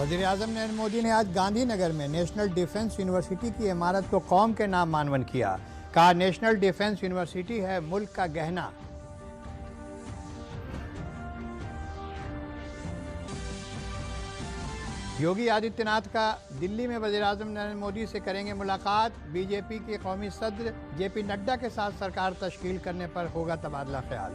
वज़ीर-ए-आज़म नरेंद्र मोदी ने आज गांधीनगर में नेशनल डिफेंस यूनिवर्सिटी की इमारत को कौम के नाम मानवन किया। कहा, नेशनल डिफेंस यूनिवर्सिटी है मुल्क का गहना। योगी आदित्यनाथ का दिल्ली में वज़ीर-ए-आज़म नरेंद्र मोदी से करेंगे मुलाकात। बीजेपी के कौमी सदर जेपी नड्डा के साथ सरकार तश्कील करने पर होगा तबादला ख्याल।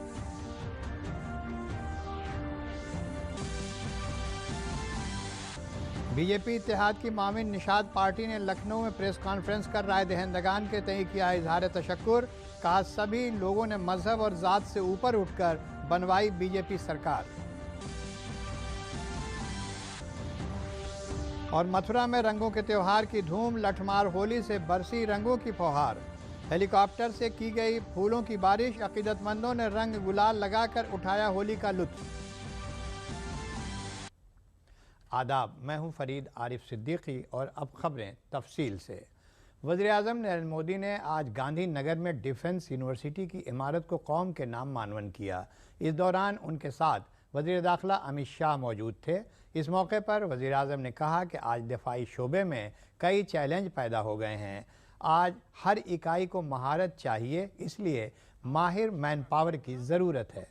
बीजेपी इत्तेहाद की माविन निशाद पार्टी ने लखनऊ में प्रेस कॉन्फ्रेंस कर राय दहिंदगान के तय किया इजहार तशक्कुर। कहा, सभी लोगों ने मजहब और जात से ऊपर उठकर बनवाई बीजेपी सरकार। और मथुरा में रंगों के त्योहार की धूम, लठमार होली से बरसी रंगों की फौहार। हेलीकॉप्टर से की गई फूलों की बारिश, अकीदतमंदों ने रंग गुलाल लगाकर उठाया होली का लुत्फ। आदाब, मैं हूं फरीद आरिफ सिद्दीकी और अब खबरें तफसील से। वज़ीर-ए-आज़म नरेंद्र मोदी ने आज गांधीनगर में डिफेंस यूनिवर्सिटी की इमारत को कौम के नाम मानवन किया। इस दौरान उनके साथ वज़ीर दाखिला अमित शाह मौजूद थे। इस मौके पर वज़ीर-ए-आज़म ने कहा कि आज दिफाई शोबे में कई चैलेंज पैदा हो गए हैं। आज हर इकाई को महारत चाहिए, इसलिए माहिर मैन पावर की ज़रूरत है।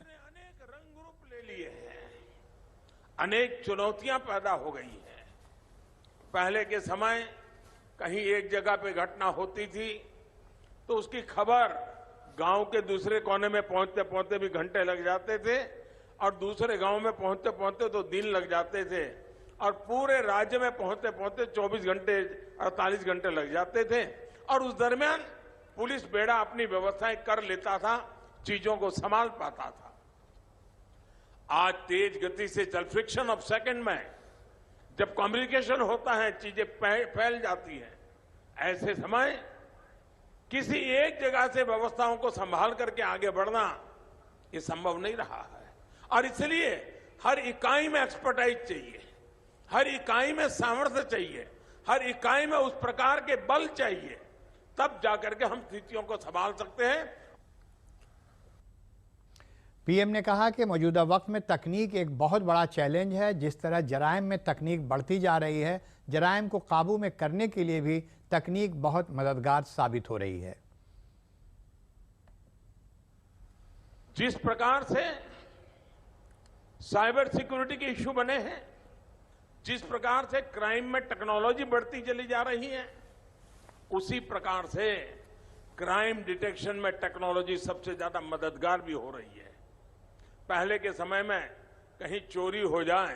अनेक चुनौतियां पैदा हो गई हैं। पहले के समय कहीं एक जगह पे घटना होती थी तो उसकी खबर गांव के दूसरे कोने में पहुंचते पहुंचते भी घंटे लग जाते थे और दूसरे गांव में पहुंचते पहुंचते तो दिन लग जाते थे और पूरे राज्य में पहुंचते पहुंचते 24 घंटे 48 घंटे लग जाते थे। और उस दरमियान पुलिस बेड़ा अपनी व्यवस्थाएं कर लेता था, चीजों को संभाल पाता था। आज तेज गति से चल फ्रिक्शन ऑफ सेकंड में जब कम्युनिकेशन होता है, चीजें फैल जाती हैं। ऐसे समय किसी एक जगह से व्यवस्थाओं को संभाल करके आगे बढ़ना ये संभव नहीं रहा है और इसलिए हर इकाई में एक्सपर्टाइज चाहिए, हर इकाई में सामर्थ्य चाहिए, हर इकाई में उस प्रकार के बल चाहिए, तब जाकर के हम स्थितियों को संभाल सकते हैं। पीएम ने कहा कि मौजूदा वक्त में तकनीक एक बहुत बड़ा चैलेंज है। जिस तरह जराइम में तकनीक बढ़ती जा रही है, जराइम को काबू में करने के लिए भी तकनीक बहुत मददगार साबित हो रही है। जिस प्रकार से साइबर सिक्योरिटी के इश्यू बने हैं, जिस प्रकार से क्राइम में टेक्नोलॉजी बढ़ती चली जा रही है, उसी प्रकार से क्राइम डिटेक्शन में टेक्नोलॉजी सबसे ज्यादा मददगार भी हो रही है। पहले के समय में कहीं चोरी हो जाए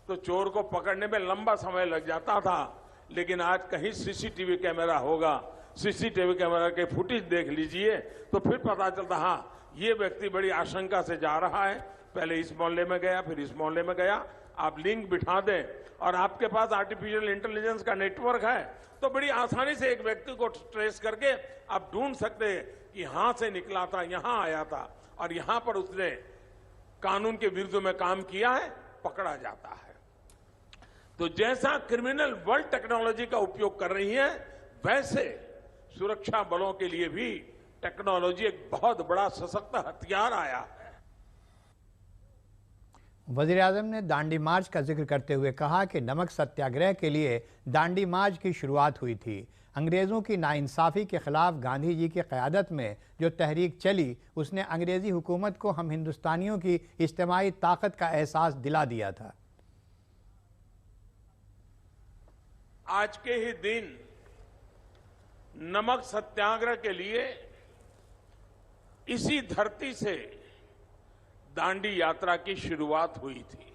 तो चोर को पकड़ने में लंबा समय लग जाता था, लेकिन आज कहीं सीसीटीवी कैमरा होगा, सीसीटीवी कैमरा के फुटेज देख लीजिए तो फिर पता चलता, हाँ ये व्यक्ति बड़ी आशंका से जा रहा है, पहले इस मोहल्ले में गया, फिर इस मोहल्ले में गया। आप लिंक बिठा दें और आपके पास आर्टिफिशियल इंटेलिजेंस का नेटवर्क है तो बड़ी आसानी से एक व्यक्ति को ट्रेस करके आप ढूंढ सकते हैं कि यहां से निकला था, यहां आया था और यहां पर उसने कानून के विरुद्ध में काम किया है, पकड़ा जाता है। तो जैसा क्रिमिनल वर्ल्ड टेक्नोलॉजी का उपयोग कर रही है, वैसे सुरक्षा बलों के लिए भी टेक्नोलॉजी एक बहुत बड़ा सशक्त हथियार आया है। वज़ीर-ए-आज़म ने दांडी मार्च का जिक्र करते हुए कहा कि नमक सत्याग्रह के लिए दांडी मार्च की शुरुआत हुई थी। अंग्रेज़ों की नाइंसाफ़ी के ख़िलाफ़ गांधी जी की क़यादत में जो तहरीक चली, उसने अंग्रेज़ी हुकूमत को हम हिंदुस्तानियों की इज्तिमाई ताकत का एहसास दिला दिया था। आज के ही दिन नमक सत्याग्रह के लिए इसी धरती से दांडी यात्रा की शुरुआत हुई थी।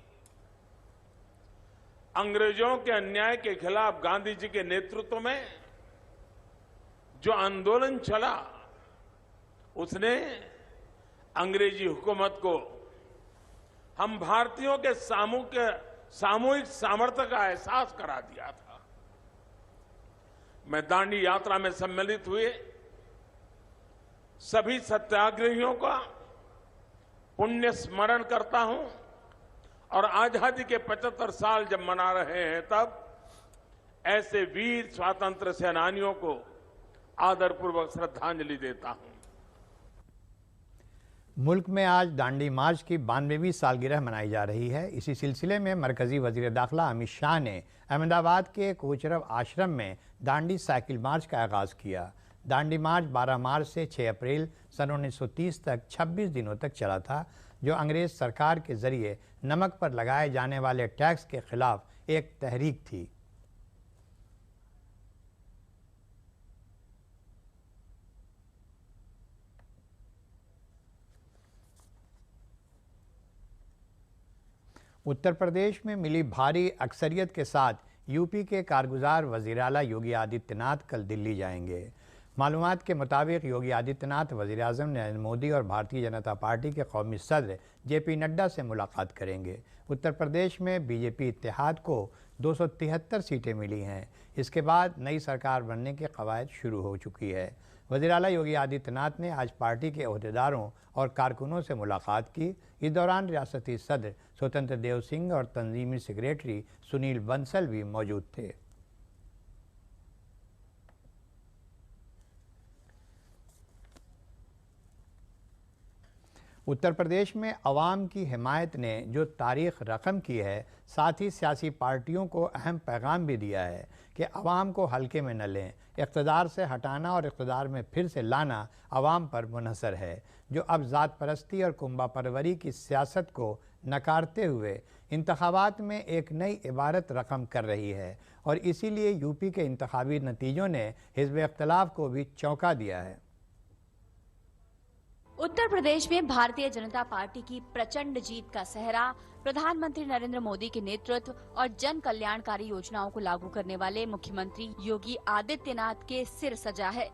अंग्रेजों के अन्याय के खिलाफ गांधी जी के नेतृत्व में जो आंदोलन चला, उसने अंग्रेजी हुकूमत को हम भारतीयों के सामूहिक सामर्थ्य का एहसास करा दिया था। मैं दांडी यात्रा में सम्मिलित हुए सभी सत्याग्रहियों का पुण्य स्मरण करता हूं और आजादी के 75 साल जब मना रहे हैं, तब ऐसे वीर स्वातंत्र सेनानियों को आदरपूर्वक श्रद्धांजलि देता हूं। मुल्क में आज दांडी मार्च की 92वीं सालगिरह मनाई जा रही है। इसी सिलसिले में मरकजी वजीर दाखिला अमित शाह ने अहमदाबाद के कोचरब आश्रम में दांडी साइकिल मार्च का आगाज़ किया। दांडी मार्च 12 मार्च से 6 अप्रैल सन 1930 तक 26 दिनों तक चला था, जो अंग्रेज़ सरकार के ज़रिए नमक पर लगाए जाने वाले टैक्स के ख़िलाफ़ एक तहरीक थी। उत्तर प्रदेश में मिली भारी अक्सरियत के साथ यूपी के कारगुजार वज़ीर आला योगी आदित्यनाथ कल दिल्ली जाएंगे। मालूमात के मुताबिक योगी आदित्यनाथ वज़ीर आज़म नरेंद्र मोदी और भारतीय जनता पार्टी के कौमी सदर जेपी नड्डा से मुलाकात करेंगे। उत्तर प्रदेश में बीजेपी इत्तेहाद को 273 सीटें मिली हैं। इसके बाद नई सरकार बनने की कवायद शुरू हो चुकी है। वज़ीर आला योगी आदित्यनाथ ने आज पार्टी के अहदेदारों और कारकुनों से मुलाकात की। इस दौरान रियासती सदर स्वतंत्र देव सिंह और तंजीमी सेक्रेटरी सुनील बंसल भी मौजूद थे। उत्तर प्रदेश में अवाम की हिमायत ने जो तारीख रकम की है, साथ ही सियासी पार्टियों को अहम पैगाम भी दिया है कि अवाम को हल्के में न लें। इक़्तिदार से हटाना और इक़्तिदार में फिर से लाना अवाम पर मुनहसर है, जो अब ज़ात परस्ती और कुंबा परवरी की सियासत को नकारते हुए इंतखाबात में एक नई इबारत रकम कर रही है और इसीलिए यूपी के इंतखाबी नतीजों ने हिज़्ब इख्तिलाफ को भी चौंका दिया है। उत्तर प्रदेश में भारतीय जनता पार्टी की प्रचंड जीत का सेहरा प्रधानमंत्री नरेंद्र मोदी के नेतृत्व और जन कल्याणकारी योजनाओं को लागू करने वाले मुख्यमंत्री योगी आदित्यनाथ के सिर सजा है।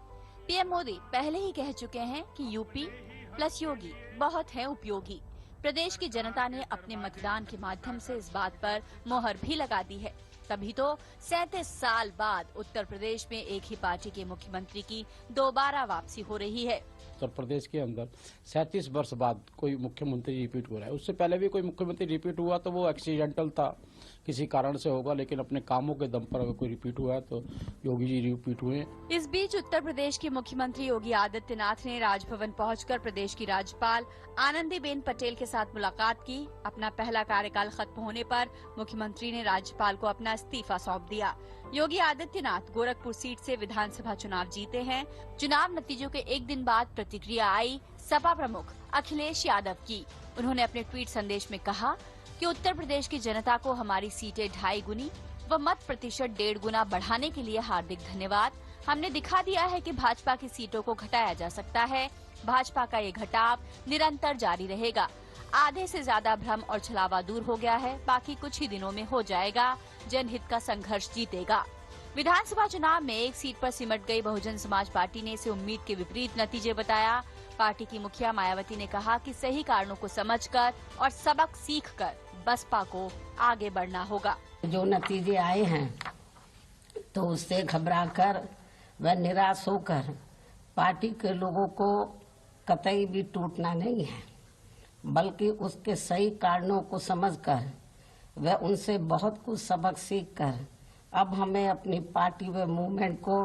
पीएम मोदी पहले ही कह चुके हैं कि यूपी प्लस योगी बहुत है उपयोगी। प्रदेश की जनता ने अपने मतदान के माध्यम से इस बात पर मोहर भी लगा दी है। तभी तो 37 साल बाद उत्तर प्रदेश में एक ही पार्टी के मुख्यमंत्री की दोबारा वापसी हो रही है। उत्तर प्रदेश के अंदर 37 वर्ष बाद कोई मुख्यमंत्री रिपीट हो रहा है। उससे पहले भी कोई मुख्यमंत्री रिपीट हुआ तो वो एक्सीडेंटल था, किसी कारण से होगा, लेकिन अपने कामों के दम पर अगर कोई रिपीट हुआ है तो योगी जी रिपीट हुए। इस बीच उत्तर प्रदेश के मुख्यमंत्री योगी आदित्यनाथ ने राजभवन पहुंचकर प्रदेश की राज्यपाल आनंदीबेन पटेल के साथ मुलाकात की। अपना पहला कार्यकाल खत्म होने पर मुख्यमंत्री ने राज्यपाल को अपना इस्तीफा सौंप दिया। योगी आदित्यनाथ गोरखपुर सीट से विधानसभा चुनाव जीते हैं। चुनाव नतीजों के एक दिन बाद प्रतिक्रिया आई सपा प्रमुख अखिलेश यादव की। उन्होंने अपने ट्वीट संदेश में कहा कि उत्तर प्रदेश की जनता को हमारी सीटें 2.5 गुनी व मत प्रतिशत 1.5 गुना बढ़ाने के लिए हार्दिक धन्यवाद। हमने दिखा दिया है कि भाजपा की सीटों को घटाया जा सकता है। भाजपा का ये घटाव निरंतर जारी रहेगा। आधे से ज्यादा भ्रम और छलावा दूर हो गया है, बाकी कुछ ही दिनों में हो जाएगा। जनहित का संघर्ष जीतेगा। विधानसभा चुनाव में एक सीट पर सिमट गई बहुजन समाज पार्टी ने इसे उम्मीद के विपरीत नतीजे बताया। पार्टी की मुखिया मायावती ने कहा कि सही कारणों को समझकर और सबक सीखकर बसपा को आगे बढ़ना होगा। जो नतीजे आए हैं तो उससे घबराकर व निराश होकर पार्टी के लोगों को कतई भी टूटना नहीं है, बल्कि उसके सही कारणों को समझकर व उनसे बहुत कुछ सबक सीखकर अब हमें अपनी पार्टी व मूवमेंट को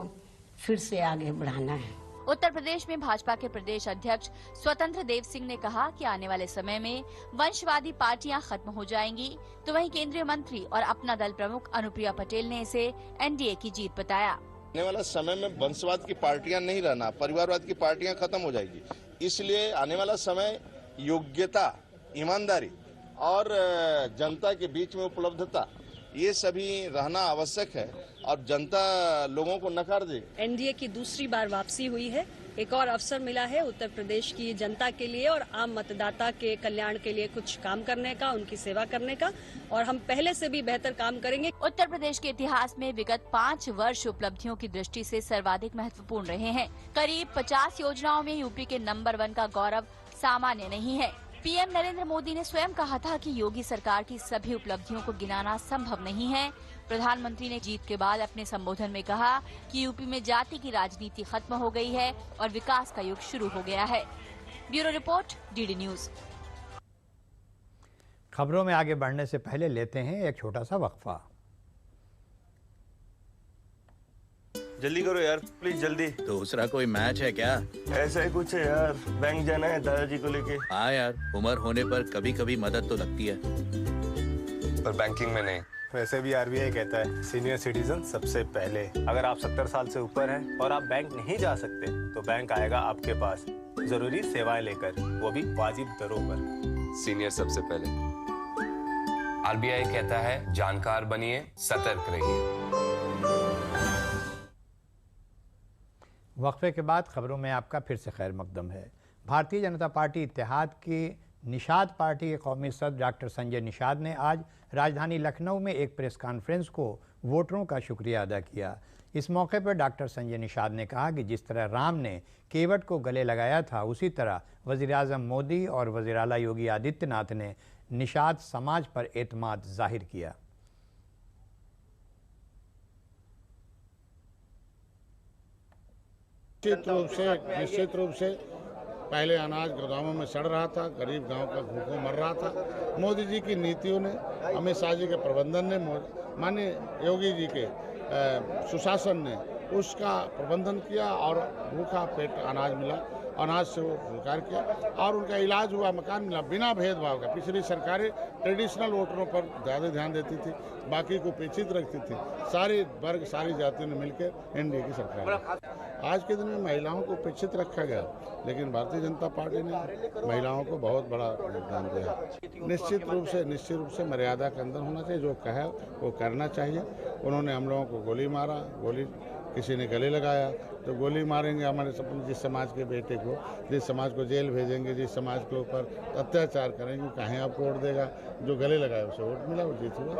फिर से आगे बढ़ाना है। उत्तर प्रदेश में भाजपा के प्रदेश अध्यक्ष स्वतंत्र देव सिंह ने कहा कि आने वाले समय में वंशवादी पार्टियां खत्म हो जाएंगी, तो वहीं केंद्रीय मंत्री और अपना दल प्रमुख अनुप्रिया पटेल ने इसे एनडीए की जीत बताया। आने वाला समय में वंशवाद की पार्टियां नहीं रहना, परिवारवाद की पार्टियां खत्म हो जाएगी। इसलिए आने वाला समय योग्यता, ईमानदारी और जनता के बीच में उपलब्धता, ये सभी रहना आवश्यक है और जनता लोगों को नकार देगी। एनडीए की दूसरी बार वापसी हुई है। एक और अवसर मिला है उत्तर प्रदेश की जनता के लिए और आम मतदाता के कल्याण के लिए कुछ काम करने का, उनकी सेवा करने का, और हम पहले से भी बेहतर काम करेंगे। उत्तर प्रदेश के इतिहास में विगत 5 वर्ष उपलब्धियों की दृष्टि से सर्वाधिक महत्वपूर्ण रहे हैं। करीब 50 योजनाओं में यूपी के नंबर 1 का गौरव सामान्य नहीं है। पीएम नरेंद्र मोदी ने स्वयं कहा था कि योगी सरकार की सभी उपलब्धियों को गिनाना संभव नहीं है। प्रधानमंत्री ने जीत के बाद अपने संबोधन में कहा कि यूपी में जाति की राजनीति खत्म हो गई है और विकास का युग शुरू हो गया है। Bureau report, DD news. खबरों में आगे बढ़ने से पहले लेते हैं एक छोटा सा वक्फा। जल्दी करो यार, प्लीज जल्दी। दूसरा कोई मैच है क्या? ऐसा ही कुछ है यार, बैंक जाना है दादाजी को लेके। हाँ यार, उम्र होने पर कभी कभी मदद तो लगती है, पर बैंकिंग में नहीं। वैसे भी आरबीआई कहता है सीनियर सिटीजन सबसे पहले। अगर आप 70 साल से ऊपर हैं और आप बैंक नहीं जा सकते तो बैंक आएगा आपके पास जरूरी सेवाएं लेकर, वो भी वाजिब दरों पर। सीनियर सबसे पहले। आरबीआई कहता है जानकार बनिए, सतर्क रहिए। वक्फे के बाद खबरों में आपका फिर से खैर मकदम है। भारतीय जनता पार्टी इत्तेहाद की निषाद पार्टी के कौमी सदर डॉक्टर संजय निषाद ने आज राजधानी लखनऊ में एक प्रेस कॉन्फ्रेंस को वोटरों का शुक्रिया अदा किया। इस मौके पर डॉक्टर संजय निषाद ने कहा कि जिस तरह राम ने केवट को गले लगाया था, उसी तरह वज़ीर-ए-आज़म मोदी और वज़ीर आला योगी आदित्यनाथ ने निषाद समाज पर एतमाद जाहिर किया। निश्चित रूप से पहले अनाज गोदामों में सड़ रहा था, गरीब गांव का भूखों मर रहा था। मोदी जी की नीतियों ने, अमित शाह जी के प्रबंधन ने, माननीय योगी जी के सुशासन ने उसका प्रबंधन किया और भूखा पेट अनाज मिला, अनाज से वो स्वीकार किया और उनका इलाज हुआ, मकान मिला बिना भेदभाव का। पिछली सरकारें ट्रेडिशनल वोटरों पर ज़्यादा ध्यान देती थी, बाकी को उपेक्षित रखती थी। सारे वर्ग, सारी जातियों ने मिलकर एनडीए की सरकार। आज के दिन में महिलाओं को उपेक्षित रखा गया, लेकिन भारतीय जनता पार्टी ने महिलाओं को बहुत बड़ा योगदान दिया। निश्चित रूप से मर्यादा के अंदर होना चाहिए, जो कहा वो करना चाहिए। उन्होंने हम लोगों को गोली मारा, गोली किसी ने गले लगाया तो गोली मारेंगे हमारे सपने। जिस समाज के बेटे को, जिस समाज को जेल भेजेंगे, जिस समाज के ऊपर अत्याचार करेंगे, कहीं आपको वोट देगा? जो गले लगाए उसे वोट मिला, वो जीत हुआ।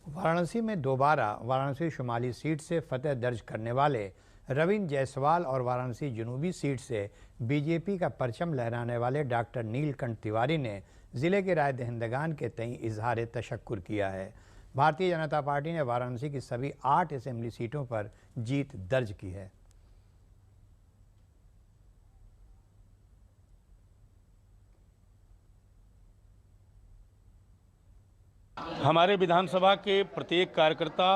वाराणसी में दोबारा वाराणसी शुमाली सीट से फतेह दर्ज करने वाले रविंद्र जायसवाल और वाराणसी जनूबी सीट से बीजेपी का परचम लहराने वाले डॉक्टर नीलकंठ तिवारी ने जिले के राय दहिंदगान के तई इजहार तशक्कुर किया है। भारतीय जनता पार्टी ने वाराणसी की सभी 8 असेंबली सीटों पर जीत दर्ज की है। हमारे विधानसभा के प्रत्येक कार्यकर्ता,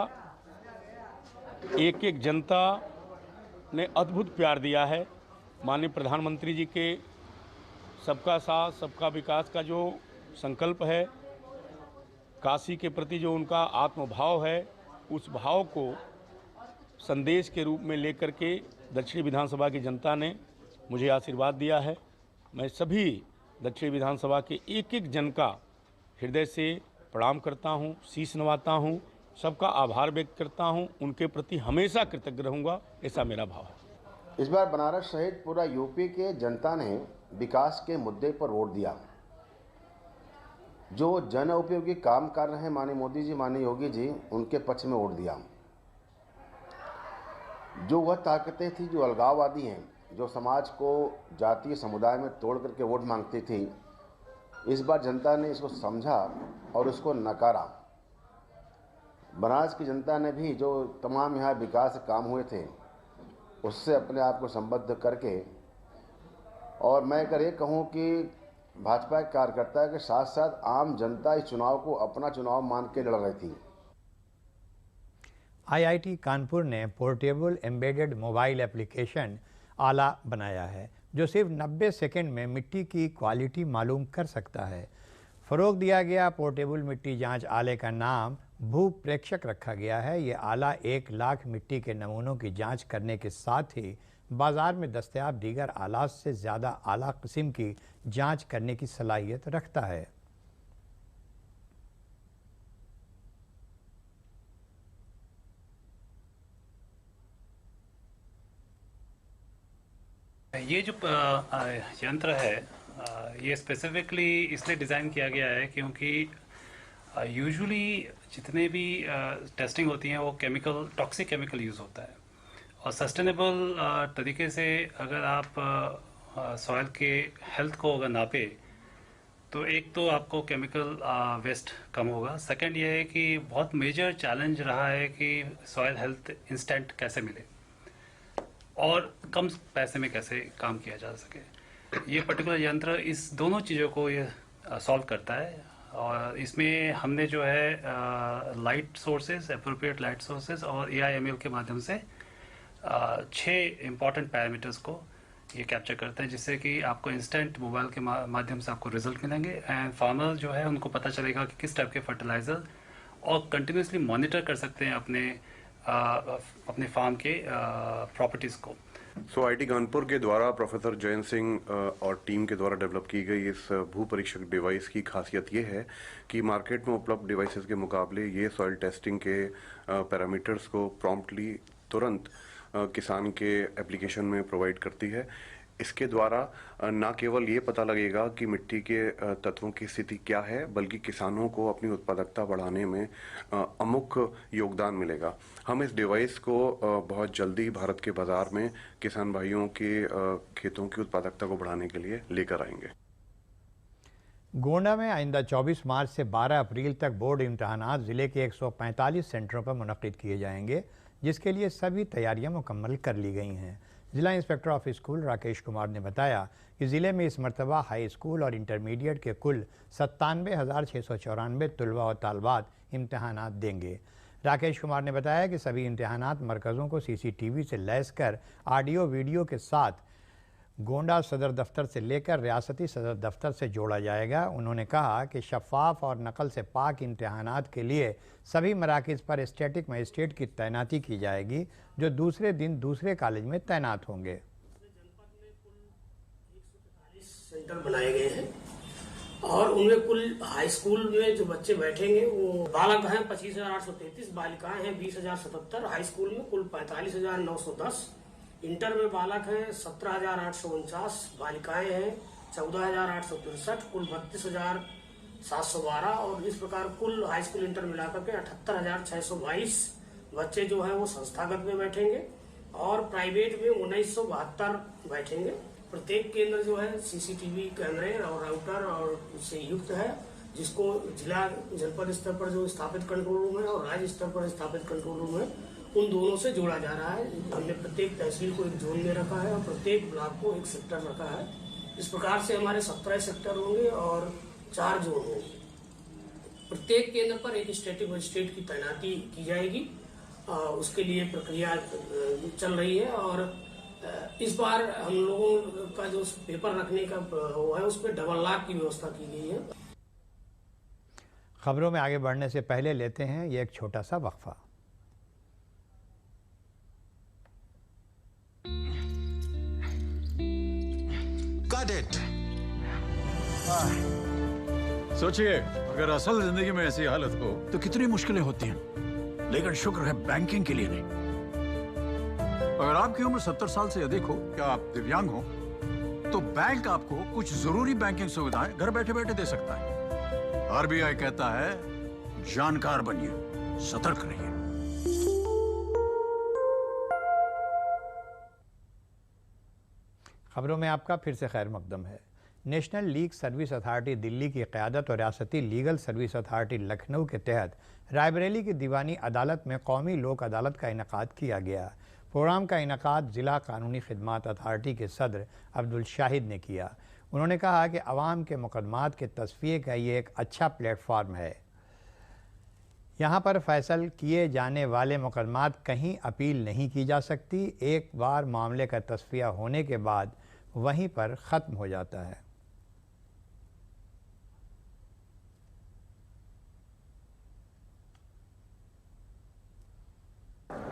एक एक जनता ने अद्भुत प्यार दिया है। माननीय प्रधानमंत्री जी के सबका साथ सबका विकास का जो संकल्प है, काशी के प्रति जो उनका आत्मभाव है, उस भाव को संदेश के रूप में लेकर के दक्षिणी विधानसभा की जनता ने मुझे आशीर्वाद दिया है। मैं सभी दक्षिणी विधानसभा के एक एक जन का हृदय से प्रणाम करता हूं, शीश नवाता हूं, सबका आभार व्यक्त करता हूं। उनके प्रति हमेशा कृतज्ञ रहूंगा, ऐसा मेरा भाव है। इस बार बनारस सहित पूरा यूपी के जनता ने विकास के मुद्दे पर वोट दिया। जो जन उपयोगी काम कर रहे हैं माननीय मोदी जी, माननीय योगी जी, उनके पक्ष में वोट दिया। जो वह ताकतें थी जो अलगाववादी हैं, जो समाज को जातीय समुदाय में तोड़ करके वोट मांगती थी, इस बार जनता ने इसको समझा और उसको नकारा। बनारस की जनता ने भी जो तमाम यहाँ विकास के काम हुए थे उससे अपने आप को संबद्ध करके, और मैं अगर ये कहूँ कि भाजपा के कार्यकर्ता के साथ साथ आम जनता इस चुनाव को अपना चुनाव मान के लड़ रही थी। आईआईटी कानपुर ने पोर्टेबल एम्बेडेड मोबाइल एप्लीकेशन आला बनाया है, जो सिर्फ 90 सेकंड में मिट्टी की क्वालिटी मालूम कर सकता है। फ़रोग दिया गया पोर्टेबल मिट्टी जांच आले का नाम भू प्रेक्षक रखा गया है। ये आला 1 लाख मिट्टी के नमूनों की जांच करने के साथ ही बाज़ार में दस्तयाब दीगर आलात से ज़्यादा आला किस्म की जांच करने की सलाहियत रखता है। ये जो यंत्र है, ये स्पेसिफिकली इसलिए डिज़ाइन किया गया है क्योंकि यूजुअली जितने भी टेस्टिंग होती हैं वो टॉक्सिक केमिकल यूज़ होता है, और सस्टेनेबल तरीके से अगर आप सॉइल के हेल्थ को अगर नापे तो एक तो आपको केमिकल वेस्ट कम होगा। सेकंड ये है कि बहुत मेजर चैलेंज रहा है कि सॉइल हेल्थ इंस्टेंट कैसे मिले और कम पैसे में कैसे काम किया जा सके। ये पर्टिकुलर यंत्र इस दोनों चीज़ों को ये सॉल्व करता है। और इसमें हमने जो है light sources, appropriate light sources और AI/ML के माध्यम से 6 इम्पॉर्टेंट पैरामीटर्स को ये कैप्चर करते हैं, जिससे कि आपको इंस्टेंट मोबाइल के माध्यम से आपको रिजल्ट मिलेंगे एंड फार्मर जो है उनको पता चलेगा कि किस टाइप के फर्टिलाइज़र, और कंटिन्यूसली मॉनिटर कर सकते हैं अपने फार्म के प्रॉपर्टीज़ को। IIT कानपुर के द्वारा प्रोफेसर जयंत सिंह और टीम के द्वारा डेवलप की गई इस भू परीक्षक डिवाइस की खासियत ये है कि मार्केट में उपलब्ध डिवाइसेस के मुकाबले ये सॉइल टेस्टिंग के पैरामीटर्स को प्रॉम्प्टली तुरंत किसान के एप्लीकेशन में प्रोवाइड करती है। इसके द्वारा न केवल ये पता लगेगा कि मिट्टी के तत्वों की स्थिति क्या है, बल्कि किसानों को अपनी उत्पादकता बढ़ाने में अमुक योगदान मिलेगा। हम इस डिवाइस को बहुत जल्दी भारत के बाजार में किसान भाइयों के खेतों की उत्पादकता को बढ़ाने के लिए लेकर आएंगे। गोंडा में आइंदा 24 मार्च से 12 अप्रैल तक बोर्ड इम्तहानात ज़िले के 145 सेंटरों पर मुनक़िद किए जाएंगे, जिसके लिए सभी तैयारियां मुकम्मल कर ली गई हैं। जिला inspector of school Rakesh Kumar ने बताया कि ज़िले में इस मरतबा हाई स्कूल और इंटरमीडिएट के कुल 97,694 तलबा और तालबात इम्तहानात देंगे। राकेश कुमार ने बताया कि सभी इम्तहानात मरकज़ों को CCTV से लैस कर ऑडियो वीडियो के साथ गोंडा सदर दफ्तर से लेकर रियासती सदर दफ्तर से जोड़ा जाएगा। उन्होंने कहा कि शफाफ और नकल से पाक इम्तहानात के लिए सभी मराकज़ पर स्टैटिक मजिस्ट्रेट की तैनाती की जाएगी, जो दूसरे दिन दूसरे कॉलेज में तैनात होंगे। सेंटर बनाए गए हैं और उनमें कुल हाई स्कूल में जो बच्चे बैठेंगे वो बालक हैं 25,833, बालिकाएं हैं 20,077, हाई स्कूल में कुल 45,910, इंटर में बालक हैं 17,849, बालिकाएं हैं 14,863, कुल 32,712 और इस प्रकार कुल हाई स्कूल इंटर मिलाकर के 78,622 बच्चे जो हैं वो संस्थागत में बैठेंगे और प्राइवेट में 1972 बैठेंगे। प्रत्येक केंद्र जो है CCTV कैमरे और राउटर और उससे युक्त है, जिसको जिला जनपद स्तर पर जो स्थापित कंट्रोल रूम है और राज्य स्तर पर स्थापित कंट्रोल रूम है, उन दोनों से जोड़ा जा रहा है। हमने प्रत्येक तहसील को एक जोन में रखा है और प्रत्येक ब्लॉक को एक सेक्टर रखा है। इस प्रकार से हमारे 17 सेक्टर होंगे और 4 जोन होंगे। प्रत्येक केंद्र पर एक स्टैटिक मजिस्ट्रेट की तैनाती की जाएगी। उसके लिए प्रक्रिया चल रही है और इस बार हम लोगों का जो पेपर रखने का वो है उस पर डबल लॉक की व्यवस्था की गई है। खबरों में आगे बढ़ने से पहले लेते हैं ये एक छोटा सा वक्फा। सोचिए, अगर असल जिंदगी में ऐसी हालत हो तो कितनी मुश्किलें होती हैं, लेकिन शुक्र है बैंकिंग के लिए नहीं। अगर आपकी उम्र 70 साल से अधिक हो या आप दिव्यांग हो तो बैंक आपको कुछ जरूरी बैंकिंग सुविधाएं घर बैठे बैठे दे सकता है। RBI कहता है जानकार बनिए, सतर्क रहिए। खबरों में आपका फिर से खैर मकदम है। National league service authority Delhi की क़यादत और रियासती लीगल सर्विस अथॉरिटी लखनऊ के तहत रायबरेली की दीवानी अदालत में कौमी लोक अदालत का इनेकाद किया गया। प्रोग्राम का इनेकाद ज़िला कानूनी खिदमात अथॉरिटी के सदर अब्दुल शाहिद ने किया। उन्होंने कहा कि अवाम के मुकदमात के तस्फिये का ये एक अच्छा प्लेटफार्म है। यहाँ पर फैसल किए जाने वाले मुकदमात कहीं अपील नहीं की जा सकती। एक बार मामले का तस्फिया होने के बाद वहीं पर ख़त्म हो जाता है।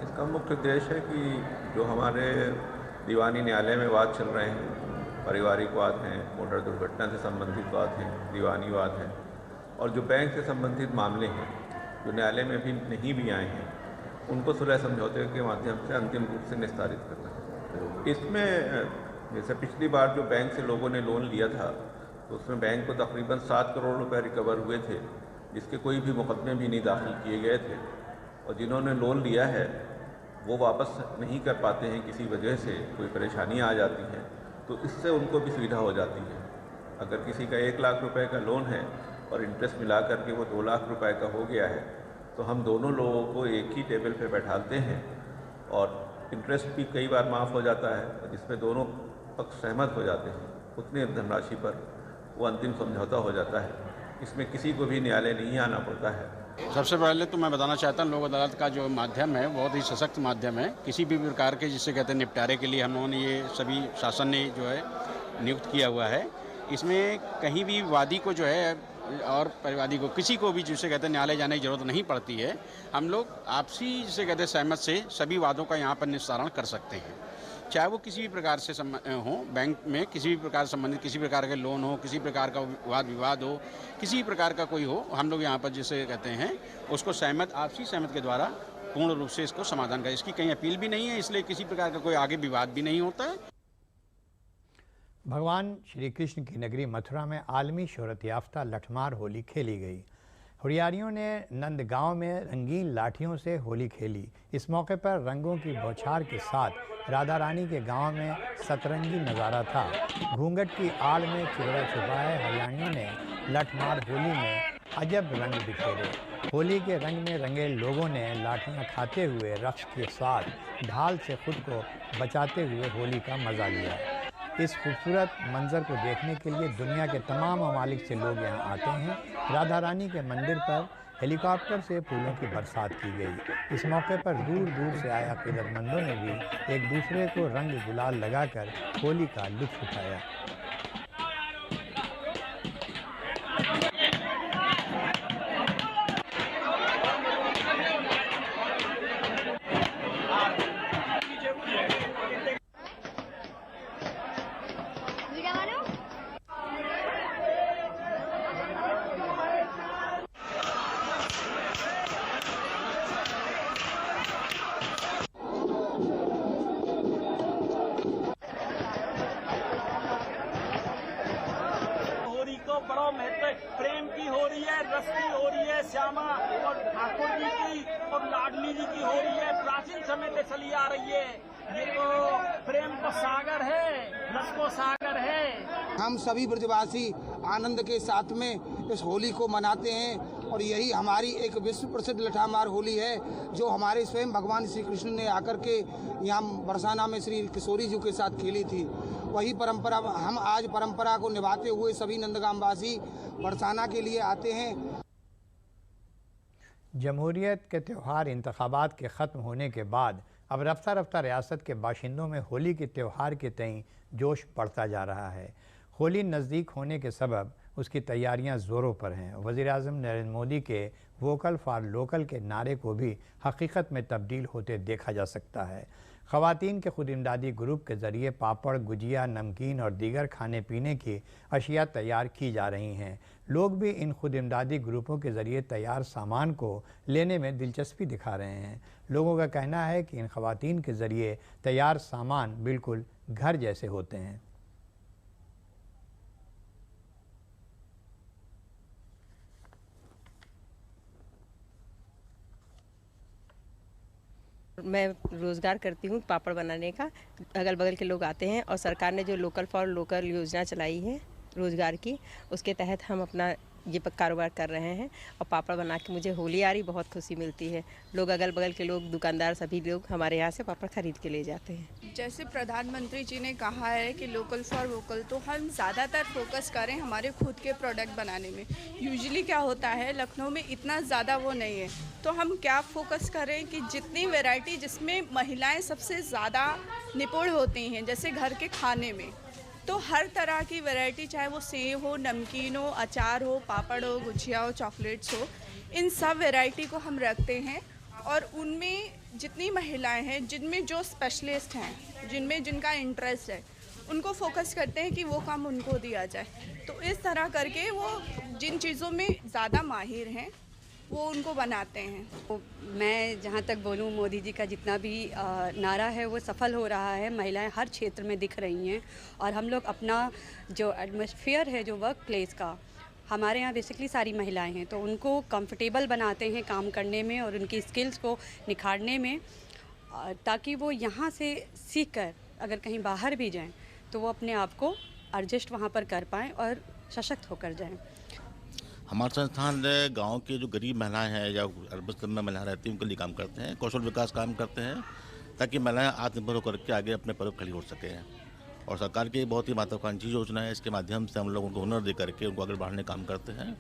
इसका मुख्य उद्देश्य है कि जो हमारे दीवानी न्यायालय में वाद चल रहे हैं, पारिवारिक वाद हैं, मोटर दुर्घटना से संबंधित वाद हैं, दीवानी वाद हैं और जो बैंक से संबंधित मामले हैं जो न्यायालय में भी नहीं भी आए हैं, उनको सुलह समझौते के माध्यम से अंतिम रूप से निस्तारित करना। इसमें जैसे पिछली बार जो बैंक से लोगों ने लोन लिया था तो उसमें बैंक को तकरीबन 7 करोड़ रुपए रिकवर हुए थे, जिसके कोई भी मुकदमे भी नहीं दाखिल किए गए थे और जिन्होंने लोन लिया है वो वापस नहीं कर पाते हैं, किसी वजह से कोई परेशानियाँ आ जाती हैं, तो इससे उनको भी सुविधा हो जाती है। अगर किसी का 1 लाख रुपए का लोन है और इंटरेस्ट मिला करके वो 2 लाख रुपए का हो गया है, तो हम दोनों लोगों को एक ही टेबल पे बैठाते हैं और इंटरेस्ट भी कई बार माफ़ हो जाता है, जिसमें दोनों पक्ष सहमत हो जाते हैं। उतनी धनराशि पर वो अंतिम समझौता हो जाता है। इसमें किसी को भी न्यायालय नहीं आना पड़ता है। सबसे पहले तो मैं बताना चाहता हूँ, लोक अदालत का जो माध्यम है बहुत ही सशक्त माध्यम है। किसी भी प्रकार के जिसे कहते हैं निपटारे के लिए हम लोगों ने ये सभी शासन ने जो है नियुक्त किया हुआ है। इसमें कहीं भी वादी को जो है और परिवादी को किसी को भी जिसे कहते हैं न्यायालय जाने की जरूरत नहीं पड़ती है। हम लोग आपसी जिसे कहते हैं सहमत से सभी वादों का यहाँ पर निस्तारण कर सकते हैं, चाहे वो किसी भी प्रकार से हो, बैंक में किसी भी प्रकार संबंधित किसी प्रकार के लोन हो, किसी प्रकार का वाद विवाद हो, किसी भी प्रकार का कोई हो, हम लोग यहाँ पर जिसे कहते हैं उसको आपसी सहमत के द्वारा पूर्ण रूप से इसको समाधान करें। इसकी कहीं अपील भी नहीं है, इसलिए किसी प्रकार का कोई आगे विवाद भी नहीं होता है। भगवान श्री कृष्ण की नगरी मथुरा में आलमी शोहरत याफ्ता लठमार होली खेली गई। हुरियारियों ने नंदगांव में रंगीन लाठियों से होली खेली। इस मौके पर रंगों की बौछार के साथ राधा रानी के गांव में सतरंगी नज़ारा था। घूंघट की आड़ में चेहरा छुपाए हरियाणियों ने लठमार होली में अजब रंग बिखेरे। होली के रंग में रंगे लोगों ने लाठियां खाते हुए रक्स के साथ ढाल से खुद को बचाते हुए होली का मज़ा लिया। इस खूबसूरत मंजर को देखने के लिए दुनिया के तमाम ममालिक से लोग यहाँ आते हैं। राधा रानी के मंदिर पर हेलीकॉप्टर से फूलों की बरसात की गई। इस मौके पर दूर दूर से आए अकीदतमंदों ने भी एक दूसरे को रंग गुलाल लगाकर होली का लुत्फ उठाया। बड़ा महत्व प्रेम की हो रही है, रस की हो रही है, श्यामा और ठाकुर जी की और लाडली जी की हो रही है, प्राचीन समय से चली आ रही है। ये तो प्रेम का सागर है, रस को सागर है। हम सभी ब्रजवासी आनंद के साथ में इस होली को मनाते हैं और यही हमारी एक विश्व प्रसिद्ध लठामार होली है जो हमारे स्वयं भगवान श्री कृष्ण ने आकर के यहाँ बरसाना में श्री किशोरी जी के साथ खेली थी। वही परंपरा हम आज परंपरा को निभाते हुए सभी नंदगांववासी बरसाना के लिए आते हैं। जमहूरियत के त्यौहार इंतखाबात के ख़त्म होने के बाद अब रफ्ता रफ्ता रियासत के बाशिंदों में होली के त्यौहार के तई जोश बढ़ता जा रहा है। होली नज़दीक होने के सबब उसकी तैयारियां ज़ोरों पर हैं। वज़ीर-ए-आज़म नरेंद्र मोदी के वोकल फॉर लोकल के नारे को भी हकीकत में तब्दील होते देखा जा सकता है। ख़वातीन के खुद इमदादी ग्रुप के ज़रिए पापड़, गुजिया, नमकीन और दीगर खाने पीने की अशिया तैयार की जा रही हैं। लोग भी इन खुद इमदादी ग्रुपों के ज़रिए तैयार सामान को लेने में दिलचस्पी दिखा रहे हैं। लोगों का कहना है कि इन ख़वातीन के ज़रिए तैयार सामान बिल्कुल घर जैसे होते हैं। मैं रोज़गार करती हूँ पापड़ बनाने का। अगल बगल के लोग आते हैं और सरकार ने जो लोकल फॉर लोकल योजना चलाई है रोज़गार की, उसके तहत हम अपना ये कारोबार कर रहे हैं और पापड़ बना के मुझे होली आ रही बहुत खुशी मिलती है। लोग अगल बगल के लोग, दुकानदार, सभी लोग हमारे यहाँ से पापड़ खरीद के ले जाते हैं। जैसे प्रधानमंत्री जी ने कहा है कि लोकल फॉर वोकल, तो हम ज़्यादातर फोकस करें हमारे खुद के प्रोडक्ट बनाने में। यूजुअली क्या होता है, लखनऊ में इतना ज़्यादा वो नहीं है, तो हम क्या फोकस करें कि जितनी वैरायटी जिसमें महिलाएं सबसे ज़्यादा निपुण होती हैं, जैसे घर के खाने में, तो हर तरह की वैरायटी, चाहे वो सेव हो, नमकीन हो, अचार हो, पापड़ हो, गुजिया हो, चॉकलेट्स हो, इन सब वैरायटी को हम रखते हैं। और उनमें जितनी महिलाएं हैं, जिनमें जो स्पेशलिस्ट हैं, जिनमें जिनका इंटरेस्ट है, उनको फोकस करते हैं कि वो काम उनको दिया जाए। तो इस तरह करके वो जिन चीज़ों में ज़्यादा माहिर हैं वो उनको बनाते हैं। तो मैं जहाँ तक बोलूँ, मोदी जी का जितना भी नारा है वो सफल हो रहा है। महिलाएं हर क्षेत्र में दिख रही हैं और हम लोग अपना जो एटमॉस्फेयर है, जो वर्क प्लेस का, हमारे यहाँ बेसिकली सारी महिलाएं हैं, तो उनको कंफर्टेबल बनाते हैं काम करने में और उनकी स्किल्स को निखारने में, ताकि वो यहाँ से सीख कर अगर कहीं बाहर भी जाएँ तो वो अपने आप को एडजस्ट वहाँ पर कर पाएँ और सशक्त होकर जाएँ। हमारे संस्थान गांव के जो गरीब महिलाएं हैं या अर्बन स्तर में महिलाएं रहती हैं, उनके लिए काम करते हैं, कौशल विकास काम करते हैं, ताकि महिलाएं आत्मनिर्भर होकर के आगे अपने पैरों पर खड़ी हो सकें। और सरकार की बहुत ही महत्वाकांक्षी योजना है, इसके माध्यम से हम लोग उनको हुनर दे करके उनको आगे बढ़ाने का काम करते हैं,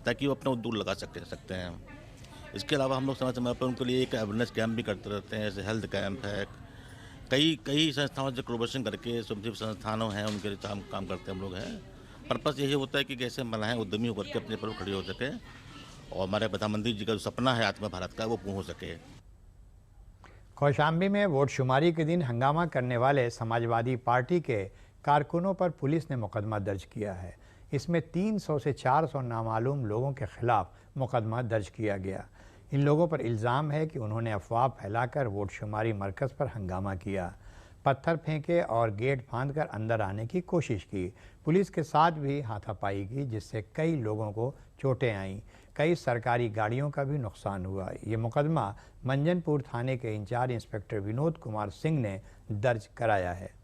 ताकि वो अपना उद्योग लगा सकते हैं। इसके अलावा हम लोग समय समय पर उनके लिए एक अवेयरनेस कैंप भी करते रहते हैं, जैसे हेल्थ कैंप है। कई संस्थाओं से कोलैबोरेशन करके स्वयंसेवी संस्थानों हैं उनके लिए काम करते हम लोग हैं। पर्पस यही होता है कि कैसे महिलाएं उद्यमी होकर के अपने पर खड़ी हो सके और हमारे प्रधानमंत्री जी का जो सपना है आत्म भारत का वो पूर्ण हो सके। कौशाम्बी में वोट शुमारी के दिन हंगामा करने वाले समाजवादी पार्टी के कारकुनों पर पुलिस ने मुकदमा दर्ज किया है। इसमें 300 से 400 नामालूम लोगों के खिलाफ मुकदमा दर्ज किया गया। इन लोगों पर इल्ज़ाम है कि उन्होंने अफवाह फैलाकर वोट शुमारी मरकज़ पर हंगामा किया, पत्थर फेंके और गेट फांदकर अंदर आने की कोशिश की। पुलिस के साथ भी हाथापाई की, जिससे कई लोगों को चोटें आईं। कई सरकारी गाड़ियों का भी नुकसान हुआ। ये मुकदमा मंजनपुर थाने के इंचार्ज इंस्पेक्टर विनोद कुमार सिंह ने दर्ज कराया है।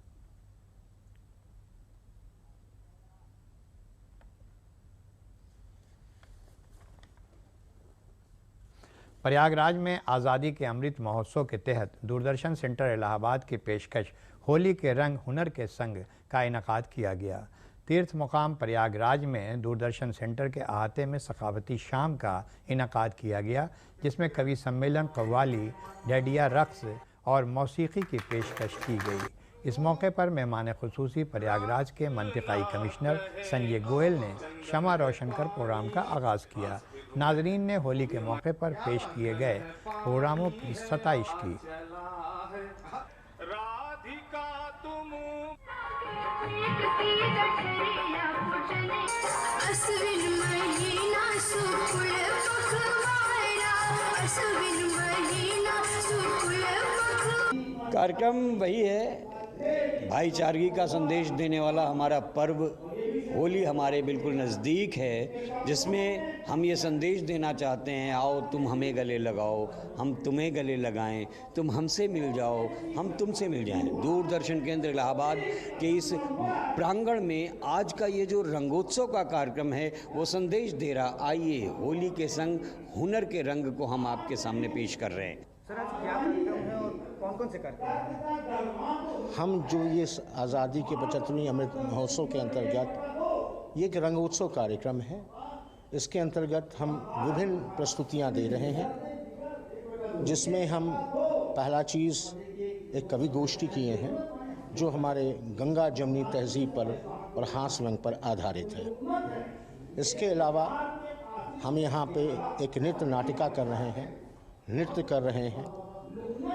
प्रयागराज में आज़ादी के अमृत महोत्सव के तहत दूरदर्शन सेंटर इलाहाबाद की पेशकश होली के रंग हुनर के संग का इनेकाद किया गया। तीर्थ मुकाम प्रयागराज में दूरदर्शन सेंटर के अहाते में सकाफती शाम का इनेकाद किया गया, जिसमें कवि सम्मेलन, कव्वाली, डैडिया रक्स और मौसीकी की पेशकश की गई। इस मौके पर मेहमान खुसूसी प्रयागराज के मंतिकाई कमिश्नर संजय गोयल ने शमा रोशन कर प्रोग्राम का आगाज़ किया। नाजरीन ने होली के मौके पर पेश किए गए प्रोग्रामों की सताइश की। कार्यक्रम वही है, भाईचारगी का संदेश देने वाला हमारा पर्व होली हमारे बिल्कुल नज़दीक है, जिसमें हम ये संदेश देना चाहते हैं, आओ तुम हमें गले लगाओ, हम तुम्हें गले लगाएं, तुम हमसे मिल जाओ, हम तुमसे मिल जाएं। दूरदर्शन केंद्र इलाहाबाद के इस प्रांगण में आज का ये जो रंगोत्सव का कार्यक्रम है वो संदेश दे रहा। आइए होली के संग हुनर के रंग को हम आपके सामने पेश कर रहे हैं। सर, आज क्या कार्यक्रम है और कौन-कौन से कार्यक्रम हैं? हम जो ये आज़ादी के 75वें अमृत महोत्सव के अंतर्गत ये एक रंगोत्सव कार्यक्रम है। इसके अंतर्गत हम विभिन्न प्रस्तुतियां दे रहे हैं, जिसमें हम पहला चीज़ एक कवि गोष्ठी किए हैं जो हमारे गंगा जमनी तहजीब पर और हास्य व्यंग पर आधारित है। इसके अलावा हम यहाँ पे एक नृत्य नाटिका कर रहे हैं, नृत्य कर रहे हैं,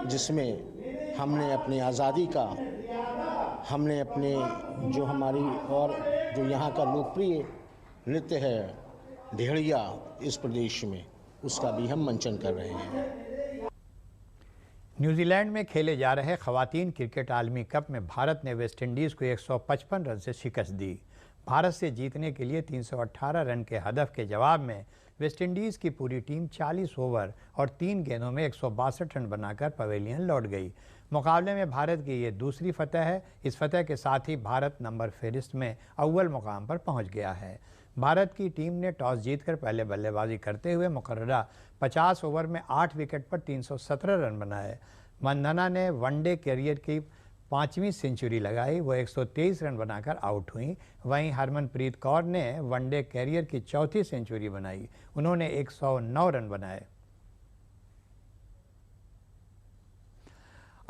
जिसमें हमने अपनी आज़ादी का, हमने अपने जो हमारी और जो यहाँ का लोकप्रिय नृत्य है ढेड़िया इस प्रदेश में, उसका भी हम मंचन कर रहे हैं। न्यूजीलैंड में खेले जा रहे खवातीन क्रिकेट आलमी कप में भारत ने वेस्टइंडीज़ को 155 रन से शिकस्त दी। भारत से जीतने के लिए 318 रन के हदफ के जवाब में वेस्टइंडीज़ की पूरी टीम 40 ओवर और 3 गेंदों में 162 रन बनाकर पवेलियन लौट गई। मुकाबले में भारत की ये दूसरी फतह है। इस फतह के साथ ही भारत नंबर फहरिस्त में अव्वल मुकाम पर पहुंच गया है। भारत की टीम ने टॉस जीतकर पहले बल्लेबाजी करते हुए मुकर्ररा 50 ओवर में 8 विकेट पर 317 रन बनाए। वंदना ने वनडे कैरियर की 5वीं सेंचुरी लगाई, वो 123 रन बनाकर आउट हुई। वहीं हरमनप्रीत कौर ने वनडे कैरियर की 4थी सेंचुरी बनाई, उन्होंने 109 रन बनाए।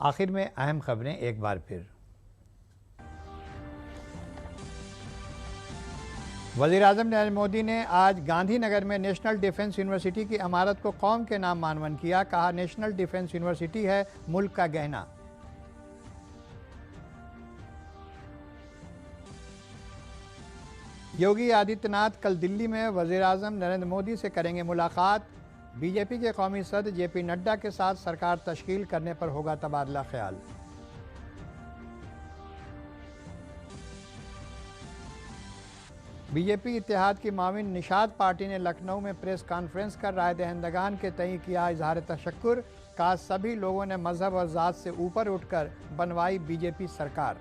आखिर में अहम खबरें एक बार फिर। वज़ीर-ए-आज़म नरेंद्र मोदी ने आज गांधीनगर में नेशनल डिफेंस यूनिवर्सिटी की इमारत को कौम के नाम मानवन किया। कहा, नेशनल डिफेंस यूनिवर्सिटी है मुल्क का गहना। योगी आदित्यनाथ कल दिल्ली में वज़ीर-ए-आज़म नरेंद्र मोदी से करेंगे मुलाकात। बीजेपी के कौमी सदर जेपी नड्डा के साथ सरकार तश्कील करने पर होगा तबादला ख्याल। बीजेपी इत्तेहाद की माविन निशात पार्टी ने लखनऊ में प्रेस कॉन्फ्रेंस कर राय दहिंदगान के तय किया इजहार तशक्कुर। कहा, सभी लोगों ने मजहब और ज़ात से ऊपर उठकर बनवाई बीजेपी सरकार।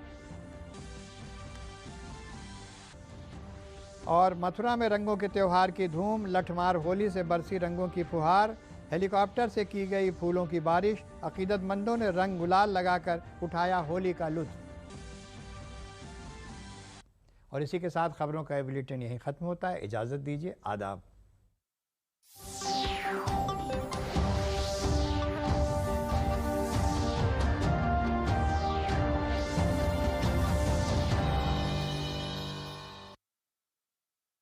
और मथुरा में रंगों के त्यौहार की धूम, लठमार होली से बरसी रंगों की फुहार। हेलीकॉप्टर से की गई फूलों की बारिश, अकीदतमंदों ने रंग गुलाल लगाकर उठाया होली का लुत्फ। और इसी के साथ खबरों का बुलेटिन यहीं ख़त्म होता है। इजाज़त दीजिए, आदाब।